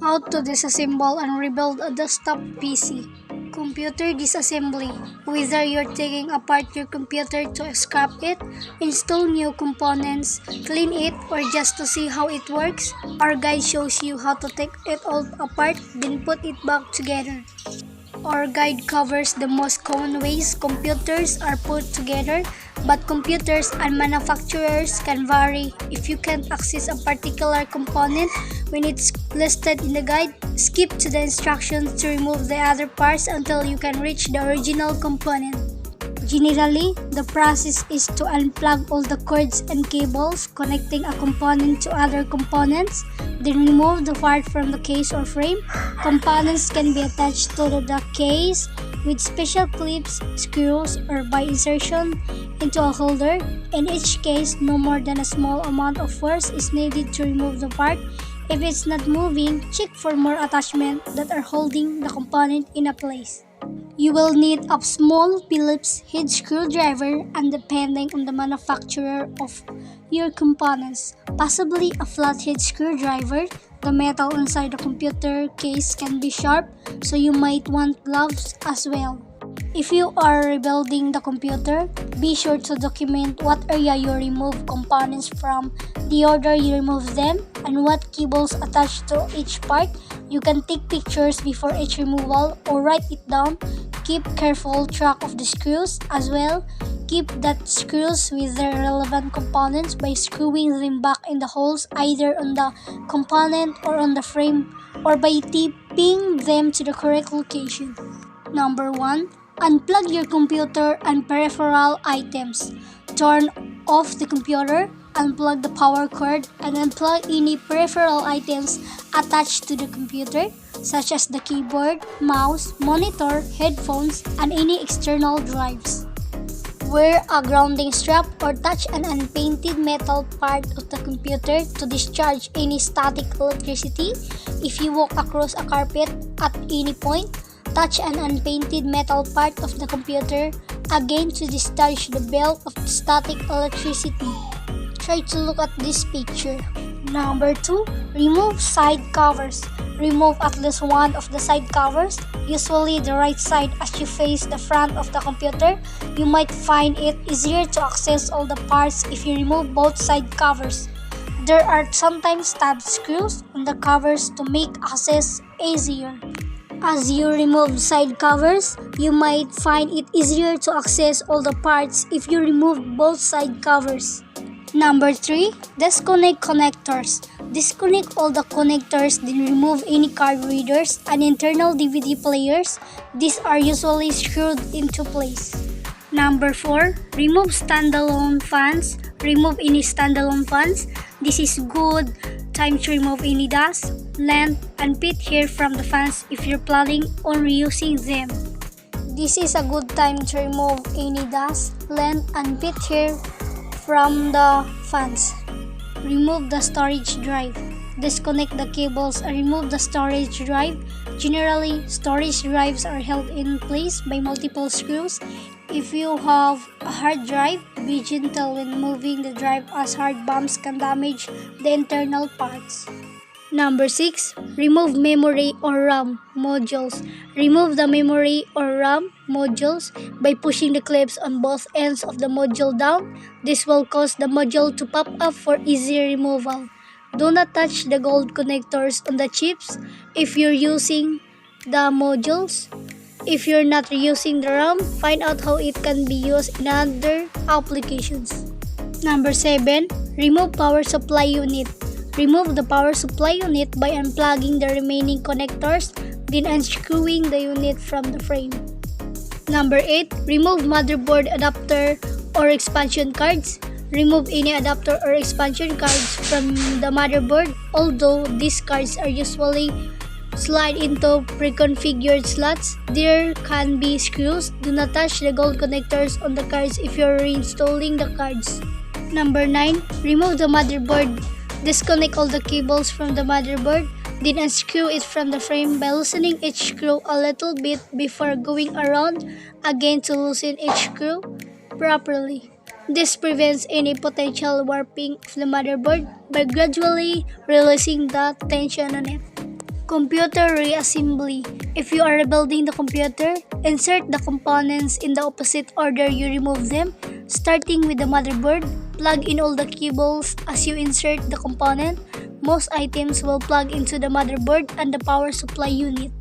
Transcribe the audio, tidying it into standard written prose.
How to disassemble and rebuild a desktop PC. Computer disassembly. Whether you're taking apart your computer to scrap it, install new components, clean it, or just to see how it works, our guide shows you how to take it all apart then put it back together. Our guide covers the most common ways computers are put together, but computers and manufacturers can vary. If you can't access a particular component when it's listed in the guide, skip to the instructions to remove the other parts until you can reach the original component. Generally, the process is to unplug all the cords and cables connecting a component to other components, then remove the part from the case or frame. Components can be attached to the case with special clips, screws, or by insertion into a holder. In each case, no more than a small amount of force is needed to remove the part. If it's not moving, check for more attachments that are holding the component in a place. You will need a small Phillips head screwdriver and depending on the manufacturer of your components, possibly a flathead screwdriver. The metal inside the computer case can be sharp, so you might want gloves as well. If you are rebuilding the computer, be sure to document what area you remove components from, the order you remove them, and what cables attached to each part. You can take pictures before each removal or write it down. Keep careful track of the screws as well. Keep that screws with the relevant components by screwing them back in the holes either on the component or on the frame or by taping them to the correct location. Number 1. Unplug your computer and peripheral items. Turn off the computer, unplug the power cord, and unplug any peripheral items attached to the computer, such as the keyboard, mouse, monitor, headphones, and any external drives. Wear a grounding strap or touch an unpainted metal part of the computer to discharge any static electricity. If you walk across a carpet at any point, touch an unpainted metal part of the computer again to discharge the belt of static electricity. Try to look at this picture. Number 2. Remove side covers. Remove at least one of the side covers, usually the right side as you face the front of the computer. You might find it easier to access all the parts if you remove both side covers. There are sometimes tab screws on the covers to make access easier. As you remove side covers, you might find it easier to access all the parts if you remove both side covers. Number 3. Disconnect connectors. Disconnect all the connectors, then remove any card readers and internal DVD players. These are usually screwed into place. Number 4. Remove standalone fans. Remove any standalone fans. This is good time to remove any dust, lint, and pit hair from the fans if you're planning on reusing them. This is a good time to remove any dust, lint, and pit hair from the fans. Remove the storage drive. Disconnect the cables and remove the storage drive. Generally, storage drives are held in place by multiple screws. If you have a hard drive, be gentle when moving the drive as hard bumps can damage the internal parts. Number 6. Remove memory or RAM modules. Remove the memory or RAM modules by pushing the clips on both ends of the module down. This will cause the module to pop up for easy removal. Do not touch the gold connectors on the chips if you're using the modules. If you're not using the RAM, find out how it can be used in other applications. Number 7. Remove power supply unit. Remove the power supply unit by unplugging the remaining connectors, then unscrewing the unit from the frame. Number 8. Remove motherboard adapter or expansion cards. Remove any adapter or expansion cards from the motherboard. Although these cards are usually slide into pre-configured slots, there can be screws. Do not touch the gold connectors on the cards if you're reinstalling the cards. Number 9. Remove the motherboard. Disconnect all the cables from the motherboard. Then unscrew it from the frame by loosening each screw a little bit before going around again to loosen each screw properly. This prevents any potential warping of the motherboard by gradually releasing the tension on it. Computer reassembly. If you are rebuilding the computer, insert the components in the opposite order you remove them, starting with the motherboard. Plug in all the cables as you insert the component. Most items will plug into the motherboard and the power supply unit.